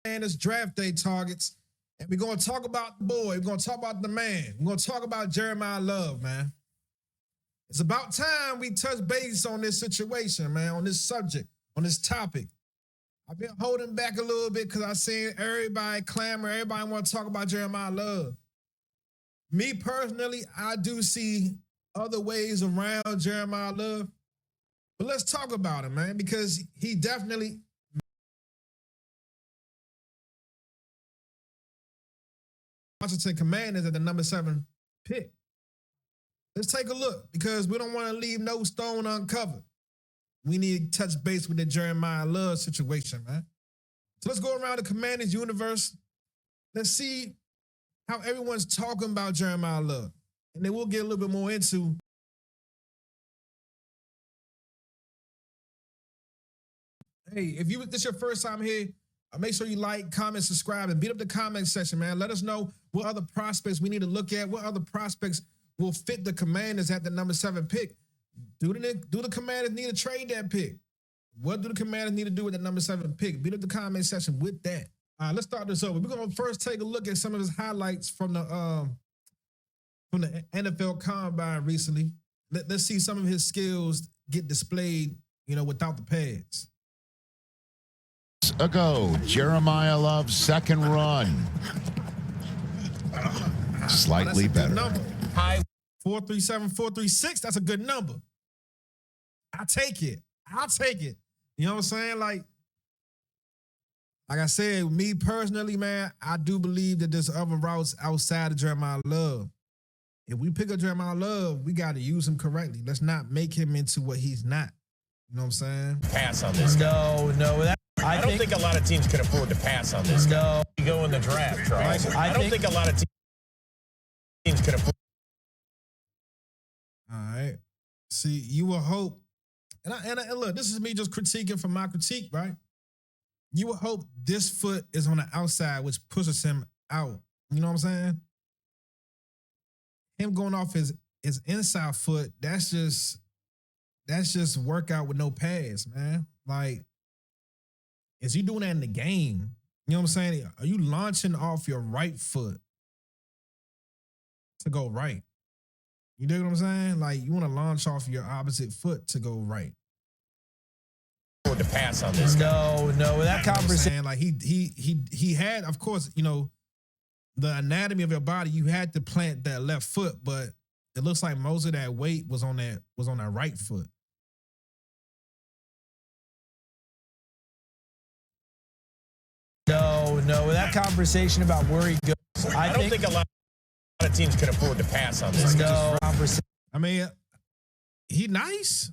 And it's draft day targets. And we're going to talk about the boy. We're going to talk about the man. We're going to talk about Jeremiah Love, man. It's about time we touch base on this situation, man, on this subject, on this topic. I've been holding back a little bit because I seen everybody clamor, everybody want to talk about Jeremiah Love. Me personally, I do see other ways around Jeremiah Love. But let's talk about him, man, because he definitely Washington Commanders at the number 7 pick. Let's take a look because we don't want to leave no stone uncovered. We need to touch base with the Jeremiah Love situation, man. So let's go around the Commanders universe. Let's see how everyone's talking about Jeremiah Love. And then we'll get a little bit more into hey, if this is your first time here, make sure you like, comment, subscribe, and beat up the comment section, man. Let us know what other prospects we need to look at, what other prospects will fit the Commanders at the number 7 pick. Do the Commanders need to trade that pick? What do the Commanders need to do with the number 7 pick? Beat up the comment section with that. All right, let's start this over. We're going to first take a look at some of his highlights from the NFL Combine recently. Let's see some of his skills get displayed, without the pads. Ago, Jeremiah Love's second run. Slightly better. High 437, 436. That's a good number. I'll take it. You know what I'm saying? Like I said, me personally, man, I do believe that there's other routes outside of Jeremiah Love. If we pick up Jeremiah Love, we got to use him correctly. Let's not make him into what he's not. You know what I'm saying? Pass on this guy. No. I don't think a lot of teams can afford to pass on this guy. No. You go in the draft, Charles. I don't think a lot of teams can afford. All right. See, you will hope, and look, this is me just critiquing from my critique, right? You would hope this foot is on the outside, which pushes him out. You know what I'm saying? Him going off his inside foot, that's just workout with no pads, man. Like, is he doing that in the game? You know what I'm saying? Are you launching off your right foot to go right? You dig what I'm saying? Like, you want to launch off your opposite foot to go right. To pass on this guy. No. That conversation, like he had, of course, the anatomy of your body. You had to plant that left foot, but it looks like most of that weight was on that right foot. No. That conversation about where he goes. I don't think a lot of teams can afford to pass on this. No. I mean, he's nice.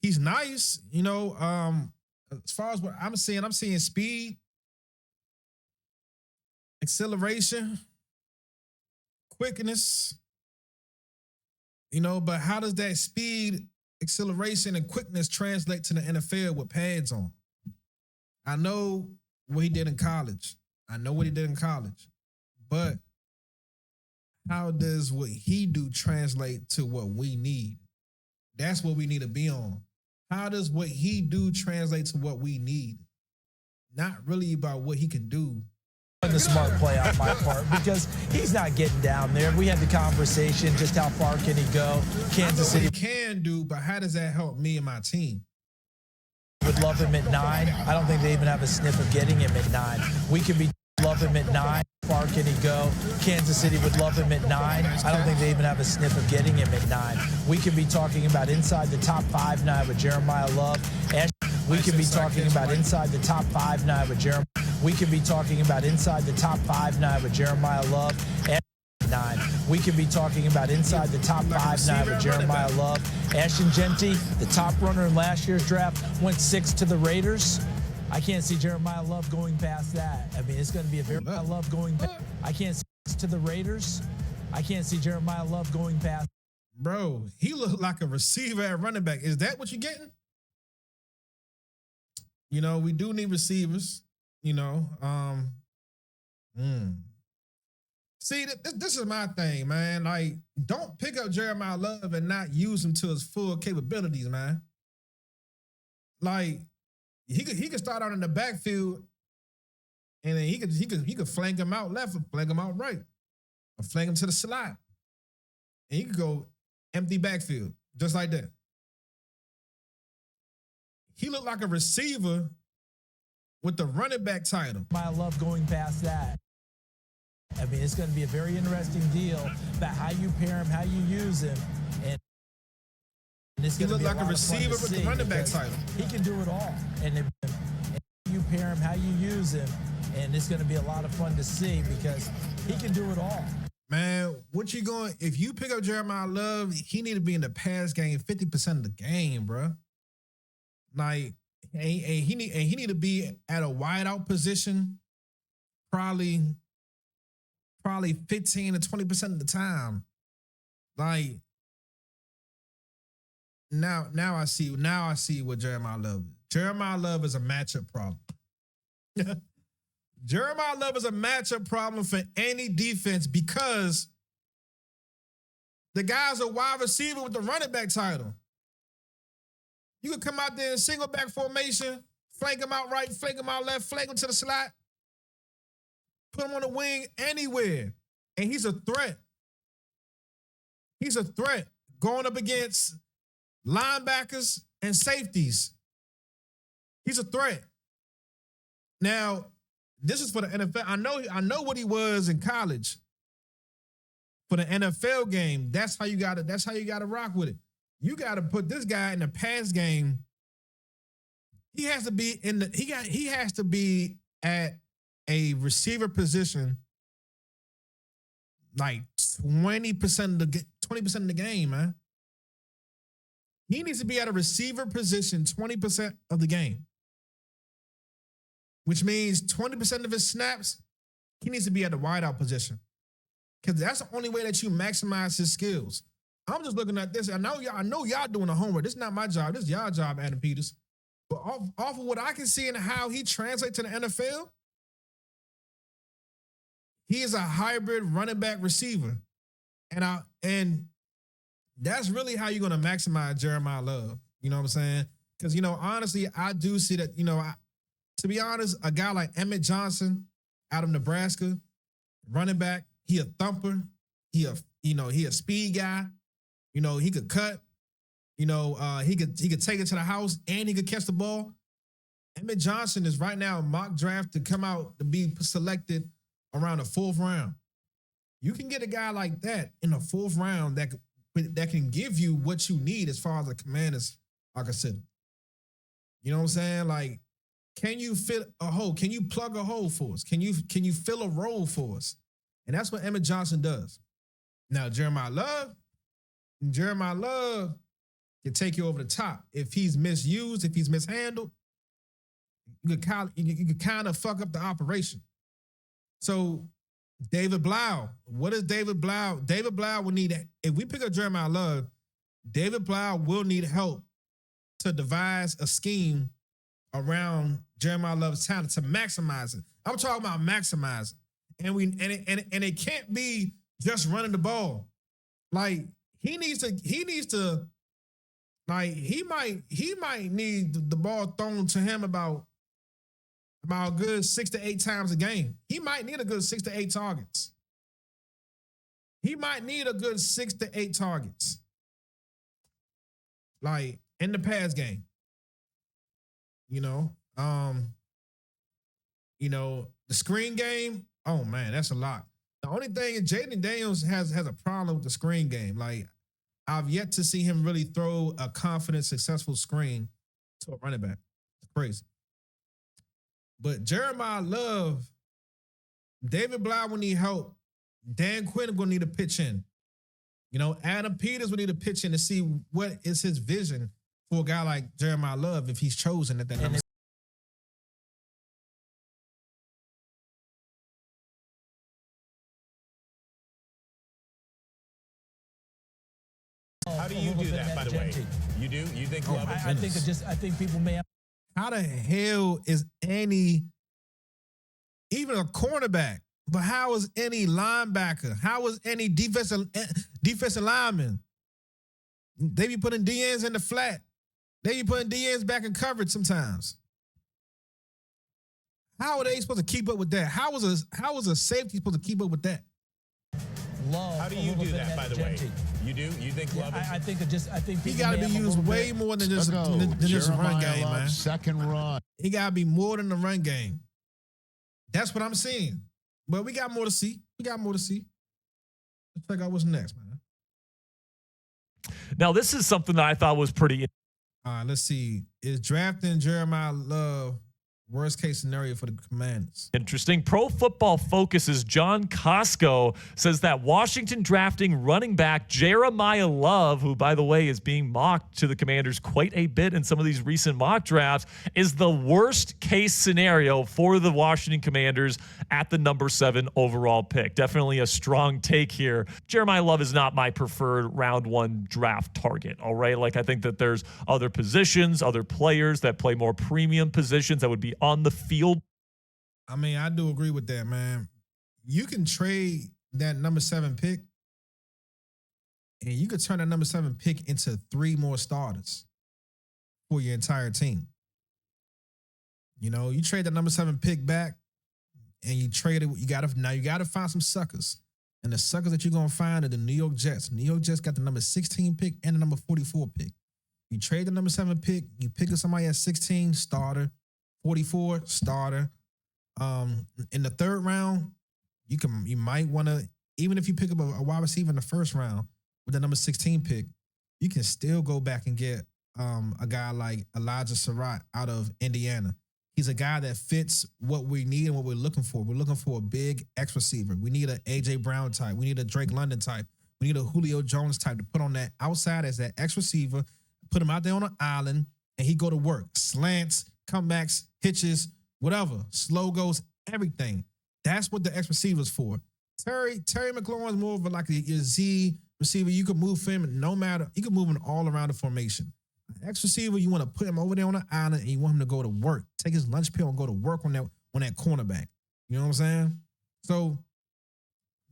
He's nice, as far as what I'm seeing speed, acceleration, quickness, but how does that speed, acceleration, and quickness translate to the NFL with pads on? I know what he did in college. But how does what he do translate to what we need? That's what we need to be on. How does what he do translate to what we need? Not really about what he can do. The smart play on my part because he's not getting down there. We had the conversation, just how far can he go? Kansas City he can do, but how does that help me and my team? Would love him at 9. I don't think they even have a sniff of getting him at 9. We could be love him at 9. Far can he go? Kansas City would love him at 9. I don't think they even have a sniff of getting him at 9. We could be talking about inside the top 5 now with Jeremiah Love. We could be talking about inside the top 5 now with Jeremiah. We could be talking about inside the top 5 now with Jeremiah Love. 9. We could be talking about inside the top 5 now with Jeremiah Love. Ashton Genty, the top runner in last year's draft, went 6 to the Raiders. I can't see Jeremiah Love going past that. I mean, it's going to be a very Love going past. I can't see to the Raiders. I can't see Jeremiah Love going past. Bro, he looked like a receiver at running back. Is that what you're getting? We do need receivers. See, this is my thing, man. Like, don't pick up Jeremiah Love and not use him to his full capabilities, man. Like, he could start out in the backfield, and then he could flank him out left, or flank him out right, or flank him to the slot, and he could go empty backfield just like that. He looked like a receiver with the running back title. I love going past that. I mean, it's going to be a very interesting deal about how you pair him, how you use him, and it's He going to looked be a like a lot of receiver fun to with the see running back because title. He can do it all, and you pair him, how you use him, and it's going to be a lot of fun to see because he can do it all. Man, what you going? If you pick up Jeremiah Love, he need to be in the pass game 50% of the game, bro. Like, and he need to be at a wideout position, probably 15 to 20% of the time. Like, now I see what Jeremiah Love is. Jeremiah Love is a matchup problem. Jeremiah Love is a matchup problem for any defense because the guy's a wide receiver with the running back title. You could come out there in single back formation, flank him out right, flank him out left, flank him to the slot, put him on the wing anywhere, and he's a threat. He's a threat going up against linebackers and safeties. He's a threat. Now, this is for the NFL. I know what he was in college. For the NFL game, that's how you gotta rock with it. You gotta put this guy in the pass game. He has to be at a receiver position like 20% of the game, man. He needs to be at a receiver position 20% of the game. Which means 20% of his snaps, he needs to be at the wideout position. Because that's the only way that you maximize his skills. I'm just looking at this. I know y'all doing the homework. This is not my job. This is y'all job, Adam Peters. But off of what I can see and how he translates to the NFL, he is a hybrid running back receiver. And that's really how you're going to maximize Jeremiah Love. You know what I'm saying? Because, honestly, I do see that, to be honest, a guy like Emmett Johnson out of Nebraska, running back, he a thumper. He a speed guy. He could cut. He could take it to the house and he could catch the ball. Emmett Johnson is right now mock draft to come out to be selected around the 4th round. You can get a guy like that in the 4th round that can give you what you need as far as the Commanders are considered. You know what I'm saying? Like, can you fit a hole? Can you plug a hole for us? Can you fill a role for us? And that's what Emmett Johnson does. Now, Jeremiah Love can take you over the top. If he's misused, if he's mishandled, you could kind of fuck up the operation. So, David Blau, what is David Blau? David Blau will need, if we pick up Jeremiah Love, David Blau will need help to devise a scheme around Jeremiah Love's talent to maximize it. I'm talking about maximizing. And it can't be just running the ball. Like, he might need the ball thrown to him about a good 6 to 8 times a game. He might need a good 6 to 8 targets. Like, in the pass game. The screen game, oh man, that's a lot. The only thing is Jaden Daniels has a problem with the screen game. Like, I've yet to see him really throw a confident, successful screen to a running back. It's crazy. But Jeremiah Love, David Blau will need help. Dan Quinn will need to pitch in. Adam Peters will need to pitch in to see what is his vision for a guy like Jeremiah Love if he's chosen at that number. How do you do that, by the way? You do? You think Love is? I think people may have. How the hell is any, even a cornerback, but how is any linebacker? How is any defensive lineman? They be putting DNs in the flat. They be putting DNs back in coverage sometimes. How are they supposed to keep up with that? How is a safety supposed to keep up with that? Love. How do you do that, by the way? You do? You think Love? I think he got to be used way more than just run game, man. Second run. He got to be more than the run game. That's what I'm seeing. But we got more to see. Let's check out what's next, man. Now, this is something that I thought was pretty. Let's see. Is drafting Jeremiah Love worst case scenario for the Commanders? Interesting. Pro Football Focus's John Costco says that Washington drafting running back Jeremiah Love, who, by the way, is being mocked to the Commanders quite a bit in some of these recent mock drafts, is the worst case scenario for the Washington Commanders at the number 7 overall pick. Definitely a strong take here. Jeremiah Love is not my preferred round 1 draft target, all right? Like, I think that there's other positions, other players that play more premium positions that would be on the field. I mean, I do agree with that, man. You can trade that number 7 pick, and you could turn that number 7 pick into 3 more starters for your entire team. You know, you trade that number 7 pick back, and you trade it. You gotta find some suckers, and the suckers that you're gonna find are the New York Jets. New York Jets got the number 16 pick and the number 44 pick. You trade the number 7 pick. You pick up somebody at 16 starter. 44 starter. In the 3rd round, you might want to, even if you pick up a wide receiver in the 1st round with the number 16 pick, you can still go back and get a guy like Elijah Surratt out of Indiana. He's a guy that fits what we need and what we're looking for. We're looking for a big X receiver. We need an A.J. Brown type. We need a Drake London type. We need a Julio Jones type to put on that outside as that X receiver, put him out there on an island, and he go to work. Slants, comebacks, hitches, whatever, slow goes, everything. That's what the X receiver's for. Terry McLaurin's more of like a Z receiver. You can move him no matter. You can move him all around the formation. X receiver, you want to put him over there on the island and you want him to go to work. Take his lunch pill and go to work on that cornerback. You know what I'm saying? So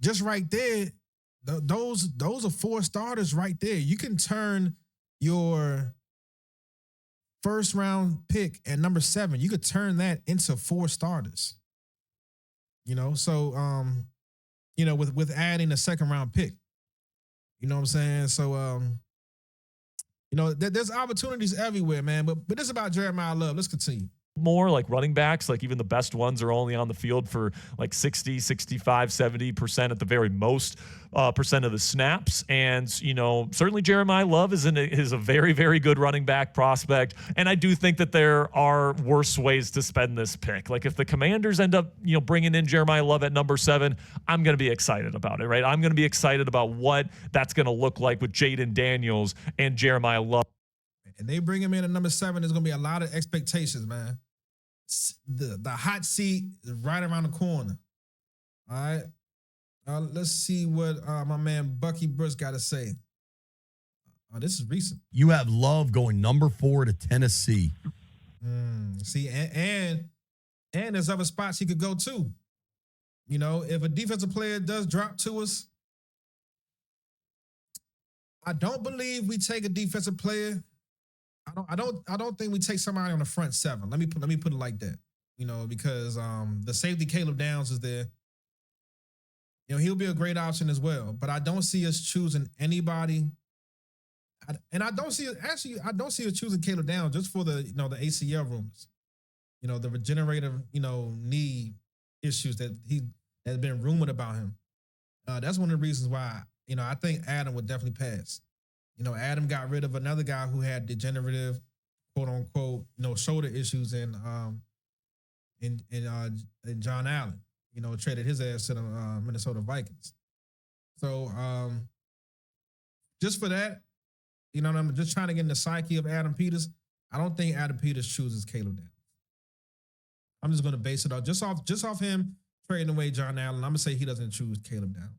just right there, those are 4 starters right there. You can turn your 1st round pick at number 7, you could turn that into 4 starters. You know, so with adding a 2nd round pick. You know what I'm saying? So there's opportunities everywhere, man. But it's about Jeremiah Love. Let's continue. More like running backs, like even the best ones are only on the field for like 60, 65, 70% at the very most percent of the snaps. And, certainly Jeremiah Love is a very, very good running back prospect. And I do think that there are worse ways to spend this pick. Like if the Commanders end up, bringing in Jeremiah Love at number 7, I'm going to be excited about it, right? I'm going to be excited about what that's going to look like with Jaden Daniels and Jeremiah Love. And they bring him in at number 7, there's going to be a lot of expectations, man. The hot seat is right around the corner. All right. Let's see what my man Bucky Brooks got to say. This is recent. You have Love going number 4 to Tennessee. See, and there's other spots he could go to. If a defensive player does drop to us, I don't believe we take a defensive player. I don't think we take somebody on the front 7. Let me put it like that. Because the safety Caleb Downs is there. He'll be a great option as well. But I don't see us choosing anybody. I don't see us choosing Caleb Downs just for the the ACL rumors. The regenerative knee issues that has been rumored about him. That's one of the reasons why I think Adam would definitely pass. Adam got rid of another guy who had degenerative, quote unquote, shoulder issues in John Allen. Traded his ass to the Minnesota Vikings. So just for that, I'm just trying to get in the psyche of Adam Peters. I don't think Adam Peters chooses Caleb Downs. I'm just going to base it off just off him trading away John Allen. I'm gonna say he doesn't choose Caleb Downs.